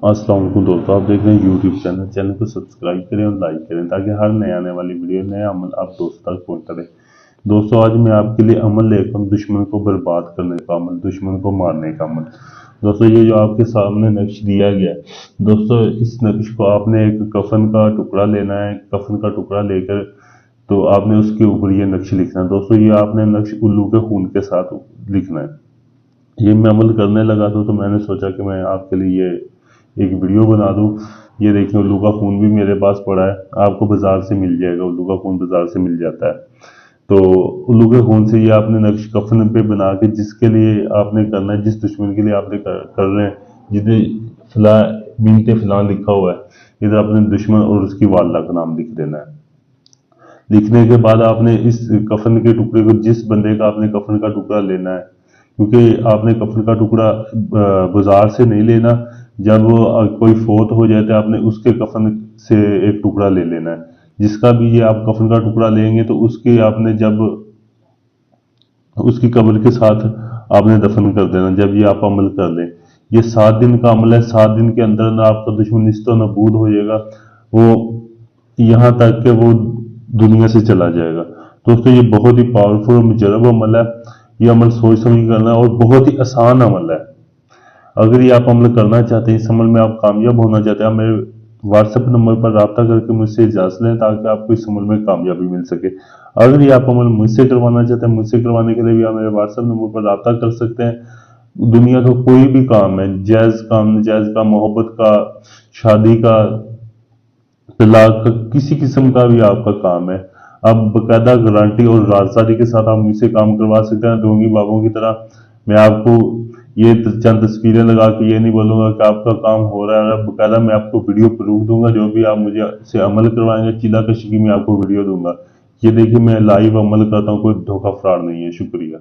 السلام علیکم دوستوں، آپ دیکھ رہے ہیں یوٹیوب چینل کو سبسکرائب کریں اور لائک کریں تاکہ ہر نئے آنے والی ویڈیو نیا عمل آپ دوستوں تک پہنچتا رہے۔ دوستوں، آج میں آپ کے لیے عمل لے کر دشمن کو برباد کرنے کا عمل، دشمن کو مارنے کا عمل۔ دوستوں، یہ جو آپ کے سامنے نقش دیا گیا ہے، دوستوں اس نقش کو آپ نے ایک کفن کا ٹکڑا لینا ہے۔ کفن کا ٹکڑا لے کر تو آپ نے اس کے اوپر یہ نقش لکھنا ہے۔ دوستوں، یہ آپ نے نقش الو کے خون کے ساتھ لکھنا ہے۔ یہ میں عمل کرنے لگا تو میں نے سوچا کہ میں آپ کے لیے ایک ویڈیو بنا دوں۔ یہ دیکھیں، الو کا خون بھی میرے پاس پڑا ہے، آپ کو بازار سے مل جائے گا، الو کا خون بازار سے مل جاتا ہے۔ تو الو کے خون سے یہ آپ نے نقش کفن پہ بنا کے جس کے لیے آپ نے کرنا ہے، جس دشمن کے لیے آپ نے کر رہے ہیں، جتنے فلاں بنت فلاں لکھا ہوا ہے، ادھر اپنے دشمن اور اس کی والدہ کا نام لکھ دینا ہے۔ لکھنے کے بعد آپ نے اس کفن کے ٹکڑے کو، جس بندے کا آپ نے کفن کا ٹکڑا لینا ہے، کیونکہ آپ نے کفن کا ٹکڑا بازار سے نہیں لینا، جب کوئی فوت ہو جائے تو آپ نے اس کے کفن سے ایک ٹکڑا لے لینا ہے۔ جس کا بھی یہ آپ کفن کا ٹکڑا لیں گے تو اس کے آپ نے جب اس کی قبر کے ساتھ آپ نے دفن کر دینا، جب یہ آپ عمل کر لیں۔ یہ 7 دن کا عمل ہے، 7 دن کے اندر آپ کا دشمن نیست و نابود ہو جائے گا، وہ یہاں تک کہ وہ دنیا سے چلا جائے گا۔ دوستو، یہ بہت ہی پاورفل اور مجرب عمل ہے۔ یہ عمل سوچ سمجھ کرنا ہے اور بہت ہی آسان عمل ہے۔ اگر یہ آپ عمل کرنا چاہتے ہیں، اس عمل میں آپ کامیاب ہونا چاہتے ہیں، آپ میرے واٹس ایپ نمبر پر رابطہ کر کے مجھ سے اجازت لیں تاکہ آپ کو اس عمل میں کامیابی مل سکے۔ اگر یہ آپ عمل مجھ سے کروانا چاہتے ہیں، مجھ سے کروانے کے لیے بھی آپ میرے واٹس ایپ نمبر پر رابطہ کر سکتے ہیں۔ دنیا کا کوئی بھی کام ہے، جائز کام، ناجائز کام، محبت کا، شادی کا، طلاق کا، کسی قسم کا بھی آپ کا کام ہے، آپ باقاعدہ گارنٹی اور رازداری کے ساتھ آپ مجھ سے کام کروا سکتے ہیں۔ ڈھونگی بابوں کی طرح میں آپ کو یہ چند تصویریں لگا کے یہ نہیں بولوں گا کہ آپ کا کام ہو رہا ہے، باقاعدہ میں آپ کو ویڈیو پروف دوں گا، جو بھی آپ مجھے سے عمل کروائیں گے، چیلہ کشی کی میں آپ کو ویڈیو دوں گا۔ یہ دیکھیں، میں لائیو عمل کرتا ہوں، کوئی دھوکہ فراڈ نہیں ہے۔ شکریہ۔